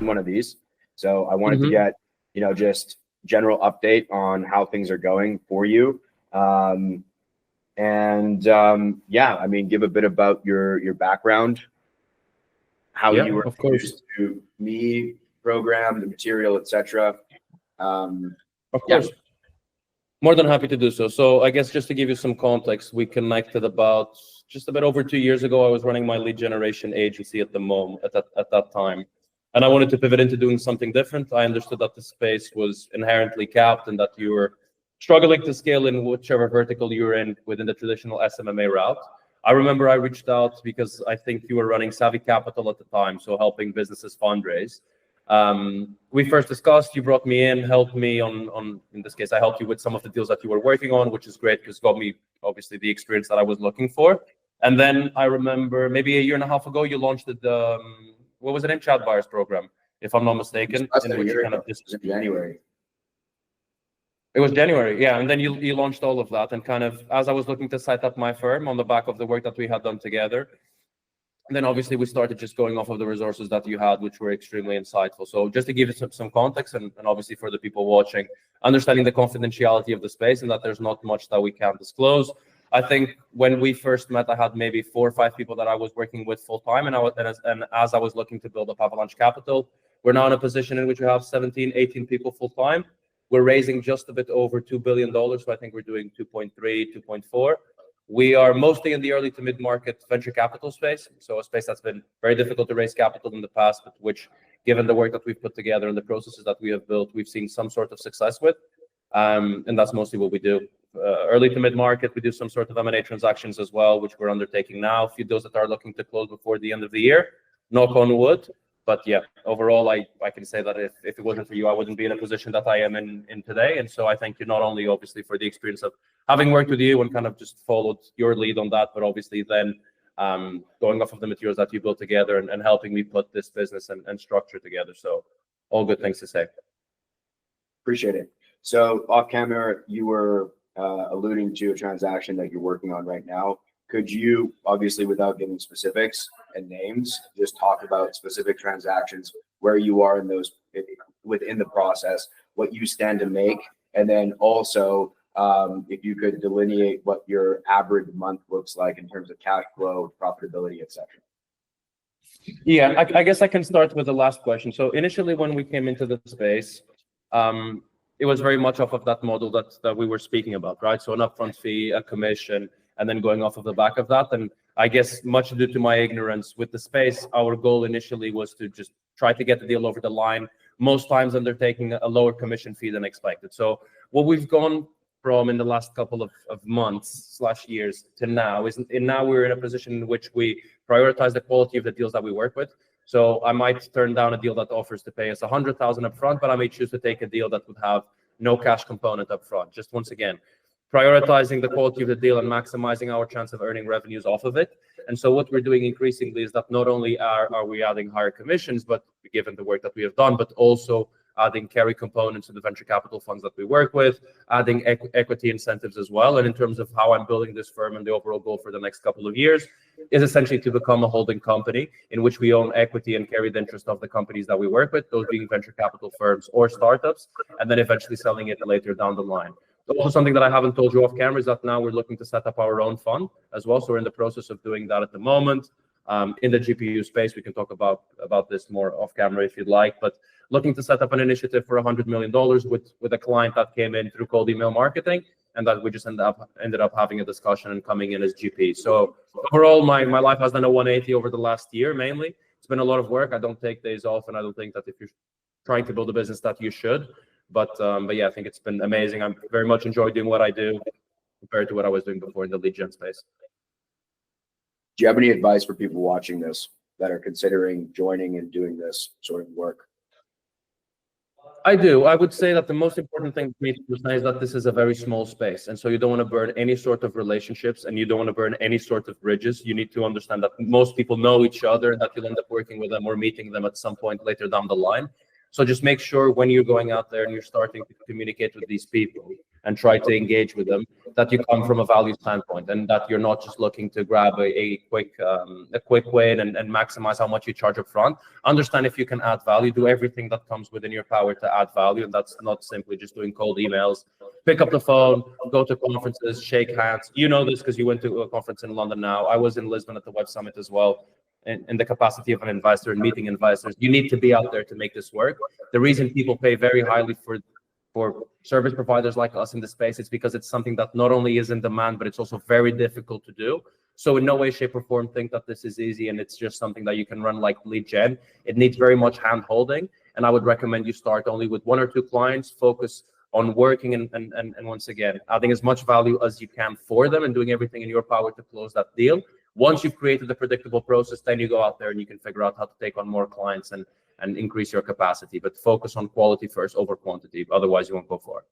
one of these. So I wanted to Mm-hmm. get, just general update on how things are going for you. Yeah, I mean, give a bit about your background, how Yeah, you were of course. introduced to me, program, the material, etc. Of Yeah, course. More than happy to do so. So I guess just to give you some context, we connected about just a bit over 2 years ago. I was running my lead generation agency at the moment at that time. And I wanted to pivot into doing something different. I understood that the space was inherently capped and that you were struggling to scale in whichever vertical you were in within the traditional SMMA route. I remember I reached out because I think you were running Savvy Capital at the time, so helping businesses fundraise. We first discussed, you brought me in, helped me on, in this case, I helped you with some of the deals that you were working on, which is great because it got me obviously the experience that I was looking for. And then I remember maybe a year and a half ago, you launched the, what was it in Chat Buyers program, if I'm not mistaken, in which you kind of just in January. It was January, yeah. And then you launched all of that. And kind of as I was looking to set up my firm on the back of the work that we had done together, and then obviously we started just going off of the resources that you had, which were extremely insightful. So just to give you some context and obviously for the people watching, understanding the confidentiality of the space and that there's not much that we can't disclose. I think when we first met, I had maybe 4 or 5 people that I was working with full time. And as I was looking to build up Avalanche Capital, we're now in a position in which we have 17, 18 people full time. We're raising just a bit over $2 billion. So I think we're doing 2.3, 2.4. We are mostly in the early to mid-market venture capital space. So a space that's been very difficult to raise capital in the past, but which, given the work that we've put together and the processes that we have built, we've seen some sort of success with. And that's mostly what we do. Early to mid-market, we do some sort of M&A transactions as well, which we're undertaking now. A few deals that are looking to close before the end of the year, knock on wood. But yeah, overall, I can say that if it wasn't for you, I wouldn't be in a position that I am in today. And so I thank you not only obviously for the experience of having worked with you and kind of just followed your lead on that, but obviously then going off of the materials that you built together and helping me put this business and structure together. So all good things to say. Appreciate it. So off camera, you were alluding to a transaction that you're working on right now. Could you, obviously without giving specifics and names, just talk about specific transactions, where you are in those within the process, what you stand to make, and then also if you could delineate what your average month looks like in terms of cash flow, profitability, etc. Yeah, I guess I can start with the last question. So initially, when we came into the space, it was very much off of that model that we were speaking about, right? So an upfront fee, a commission, and then going off of the back of that. And I guess much due to my ignorance with the space, our goal initially was to just try to get the deal over the line, most times undertaking a lower commission fee than expected. So what we've gone from in the last couple of months / years to now is now we're in a position in which we prioritize the quality of the deals that we work with. So I might turn down a deal that offers to pay us $100,000 upfront, but I may choose to take a deal that would have no cash component upfront. Just once again, prioritizing the quality of the deal and maximizing our chance of earning revenues off of it. And so what we're doing increasingly is that not only are we adding higher commissions, but given the work that we have done, but also adding carry components to the venture capital funds that we work with, adding equity incentives as well. And in terms of how I'm building this firm and the overall goal for the next couple of years is essentially to become a holding company in which we own equity and carry the interest of the companies that we work with, those being venture capital firms or startups, and then eventually selling it later down the line. Also, something that I haven't told you off camera is that now we're looking to set up our own fund as well. So we're in the process of doing that at the moment. In the GPU space, we can talk about this more off camera if you'd like, but looking to set up an initiative for $100 million with a client that came in through cold email marketing, and that we just ended up having a discussion and coming in as GP. So overall, my life has done a 180 over the last year mainly. It's been a lot of work. I don't take days off, and I don't think that if you're trying to build a business that you should. But yeah, I think it's been amazing. I'm very much enjoyed doing what I do compared to what I was doing before in the lead gen space. Do you have any advice for people watching this that are considering joining and doing this sort of work? I do. I would say that the most important thing for me to understand is that this is a very small space. And so you don't want to burn any sort of relationships and you don't want to burn any sort of bridges. You need to understand that most people know each other and that you'll end up working with them or meeting them at some point later down the line. So just make sure when you're going out there and you're starting to communicate with these people and try to engage with them, that you come from a value standpoint and that you're not just looking to grab a quick win and maximize how much you charge up front. Understand if you can add value, do everything that comes within your power to add value. And that's not simply just doing cold emails. Pick up the phone, go to conferences, shake hands. You know this because you went to a conference in London now. I was in Lisbon at the Web Summit as well. In the capacity of an investor and meeting investors, you need to be out there to make this work. The reason people pay very highly for service providers like us in the space, it's because it's something that not only is in demand, but it's also very difficult to do. So in no way, shape, or form think that this is easy and it's just something that you can run like lead gen. It needs very much hand holding. And I would recommend you start only with 1 or 2 clients, focus on working and once again, adding as much value as you can for them and doing everything in your power to close that deal. Once you've created a predictable process, then you go out there and you can figure out how to take on more clients and increase your capacity. But focus on quality first over quantity. Otherwise, you won't go far.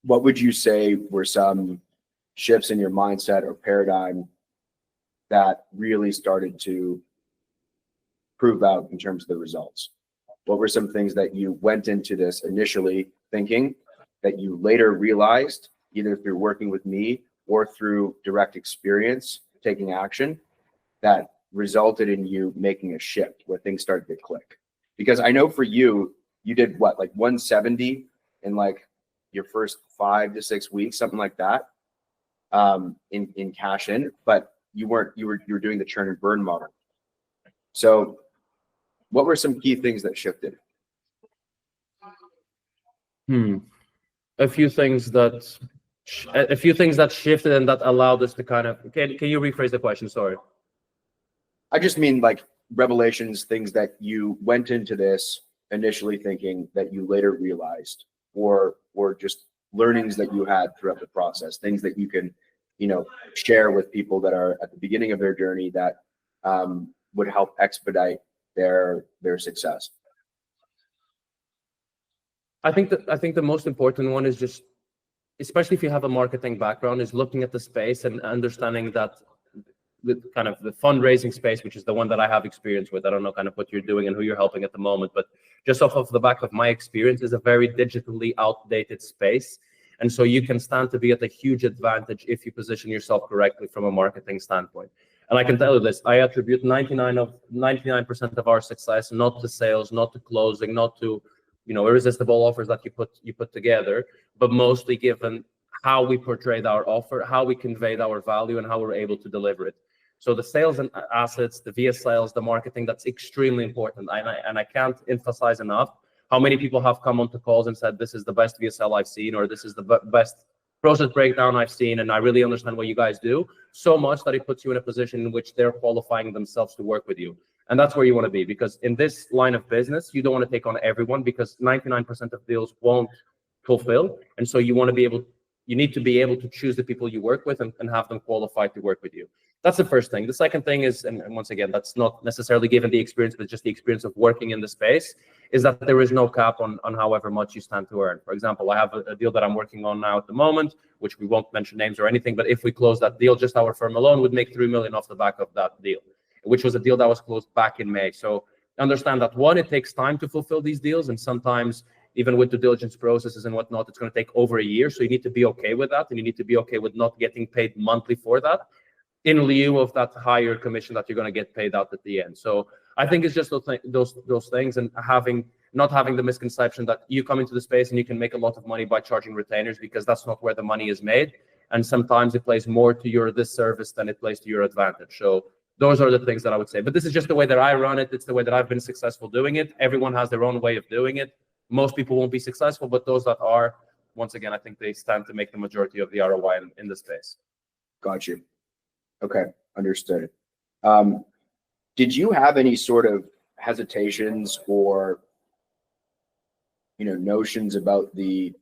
What would you say were some shifts in your mindset or paradigm that really started to prove out in terms of the results? What were some things that you went into this initially thinking that you later realized, either through working with me or through direct experience, taking action, that resulted in you making a shift where things started to click? Because I know for you, you did what, like 170 in like your first 5 to 6 weeks, something like that, in cash in, but you were doing the churn and burn model. So what were some key things that shifted? A few things that shifted and that allowed us to kind of, can you rephrase the question? Sorry. I just mean like revelations, things that you went into this initially thinking that you later realized, or just learnings that you had throughout the process, things that you can, share with people that are at the beginning of their journey that would help expedite their success. I think the most important one is just, especially if you have a marketing background, is looking at the space and understanding that the kind of the fundraising space, which is the one that I have experience with. I don't know kind of what you're doing and who you're helping at the moment, but just off of the back of my experience, is a very digitally outdated space. And so you can stand to be at a huge advantage if you position yourself correctly from a marketing standpoint. And I can tell you this, I attribute 99% of our success, not to sales, not to closing, not to, irresistible offers that you put together, but mostly given how we portrayed our offer, how we conveyed our value, and how we're able to deliver it. So the sales and assets, the via sales, the marketing, that's extremely important. And I can't emphasize enough how many people have come onto calls and said, this is the best VSL I've seen, or this is the best process breakdown I've seen, and I really understand what you guys do, so much that it puts you in a position in which they're qualifying themselves to work with you. And that's where you want to be, because in this line of business, you don't want to take on everyone, because 99% of deals won't fulfill. And so you need to be able to choose the people you work with and have them qualified to work with you. That's the first thing. The second thing is, and once again, that's not necessarily given the experience, but just the experience of working in the space, is that there is no cap on however much you stand to earn. For example, I have a deal that I'm working on now at the moment, which we won't mention names or anything, but if we close that deal, just our firm alone would make 3 million off the back of that deal, which was a deal that was closed back in May. So understand that, one, it takes time to fulfill these deals, and sometimes even with due diligence processes and whatnot, it's going to take over a year. So you need to be okay with that, and you need to be okay with not getting paid monthly for that, in lieu of that higher commission that you're going to get paid out at the end. So I think it's just those things, and not having the misconception that you come into the space and you can make a lot of money by charging retainers, because that's not where the money is made. And sometimes it plays more to your disservice than it plays to your advantage. So those are the things that I would say. But this is just the way that I run it. It's the way that I've been successful doing it. Everyone has their own way of doing it. Most people won't be successful, but those that are, once again, I think they stand to make the majority of the ROI in the space. Got you. Okay, understood. Did you have any sort of hesitations or notions about the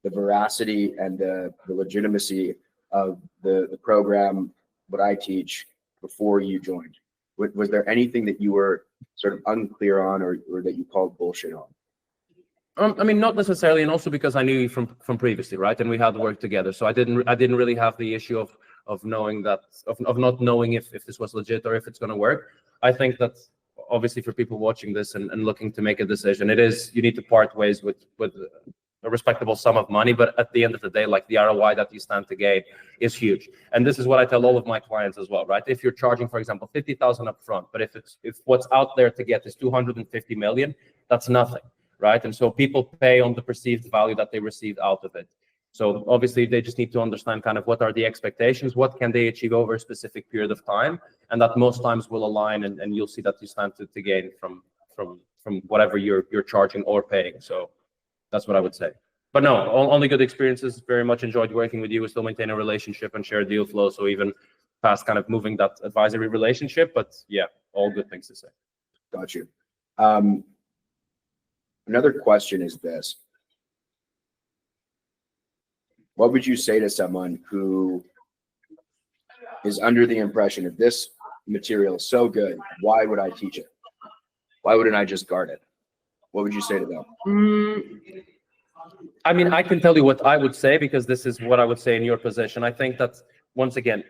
veracity and the legitimacy of the program, what I teach, before you joined? Was there anything that you were sort of unclear on, or that you called bullshit on? I mean, not necessarily, and also because I knew you from previously, right? And we had worked together, so I didn't really have the issue of knowing that, of not knowing if this was legit or if it's going to work. I think that obviously for people watching this and looking to make a decision, you need to part ways with a respectable sum of money, but at the end of the day, like the ROI that you stand to gain is huge. And this is what I tell all of my clients as well, right? If you're charging, for example, 50,000 up front, but if what's out there to get is 250 million, that's nothing, right? And so people pay on the perceived value that they received out of it. So obviously they just need to understand kind of what are the expectations, what can they achieve over a specific period of time, and that most times will align, and you'll see that you stand to gain from whatever you're charging or paying. So that's what I would say. But no, only good experiences. Very much enjoyed working with you. We still maintain a relationship and share deal flow. So even past kind of moving that advisory relationship, but yeah, all good things to say. Got you. Another question is this. What would you say to someone who is under the impression that this material is so good, why would I teach it? Why wouldn't I just guard it? What would you say to them? I mean, I can tell you what I would say, because this is what I would say in your position. I think that, once again,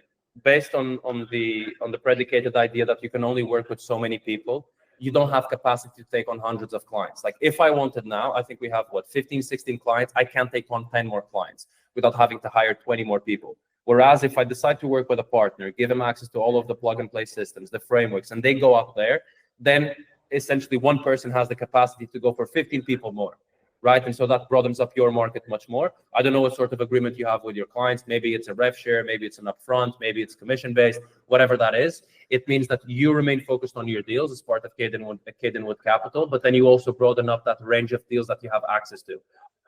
based on the predicated idea that you can only work with so many people, you don't have capacity to take on hundreds of clients. Like if I wanted now, I think we have 15, 16 clients. I can't take on 10 more clients without having to hire 20 more people. Whereas if I decide to work with a partner, give them access to all of the plug and play systems, the frameworks, and they go out there, then essentially one person has the capacity to go for 15 people more, right? And so that broadens up your market much more. I don't know what sort of agreement you have with your clients. Maybe it's a rev share, maybe it's an upfront, maybe it's commission-based, whatever that is. It means that you remain focused on your deals as part of Cadenwood Capital, but then you also broaden up that range of deals that you have access to,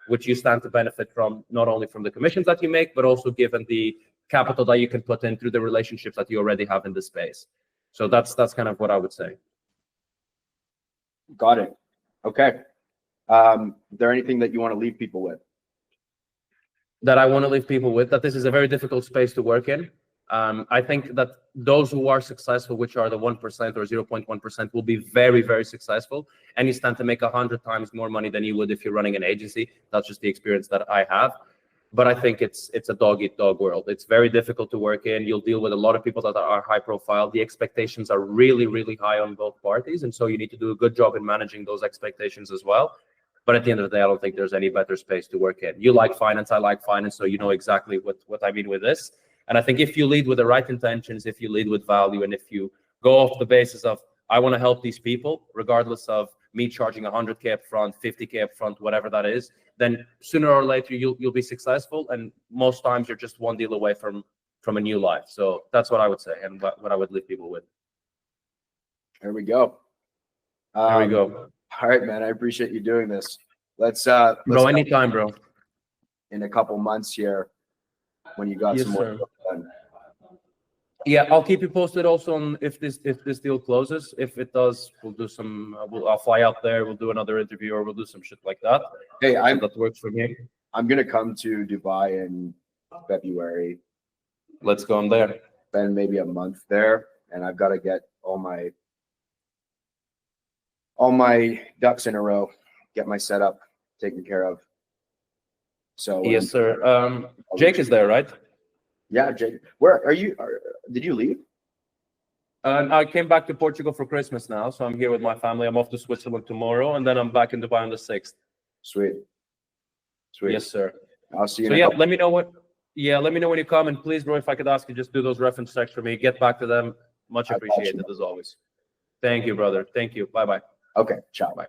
which you stand to benefit from, not only from the commissions that you make, but also given the capital that you can put in through the relationships that you already have in the space. So that's kind of what I would say. Got it. Okay. Is there anything that you want to leave people with? That I want to leave people with, that this is a very difficult space to work in. I think that those who are successful, which are the 1% or 0.1%, will be very, very successful. And you stand to make 100 times more money than you would if you're running an agency. That's just the experience that I have. But I think it's a dog-eat-dog world. It's very difficult to work in. You'll deal with a lot of people that are high profile. The expectations are really, really high on both parties. And so you need to do a good job in managing those expectations as well. But at the end of the day, I don't think there's any better space to work in. You like finance, I like finance, so you know exactly what I mean with this. And I think if you lead with the right intentions, if you lead with value, and if you go off the basis of, I want to help these people, regardless of me charging 100K up front, 50K up front, whatever that is, then sooner or later you'll be successful. And most times you're just one deal away from a new life. So that's what I would say, and what I would leave people with. There we go. There we go. All right, man. I appreciate you doing this. Let's bro, anytime, bro. In a couple months here, when you got Yes, some more sir. stuff done. Yeah, I'll keep you posted also on if this deal closes. If it does, we'll do some. I'll fly out there. We'll do another interview, or we'll do some shit like that. Hey, that works for me. I'm gonna come to Dubai in February. Let's go on there. Spend maybe a month there, and I've got to get all my ducks in a row, get my setup taken care of. So yes, sir. Jake is there, right? Yeah, Jake. Where are you? Did you leave? I came back to Portugal for Christmas now, so I'm here with my family. I'm off to Switzerland tomorrow, and then I'm back in Dubai on the 6th. Sweet. Yes, sir. I'll see you. So yeah, let me know when you come, and please, bro, if I could ask you, just do those reference checks for me. Get back to them. Much appreciated as always. Thank you, brother. Thank you. Bye bye. Okay. Ciao. Bye.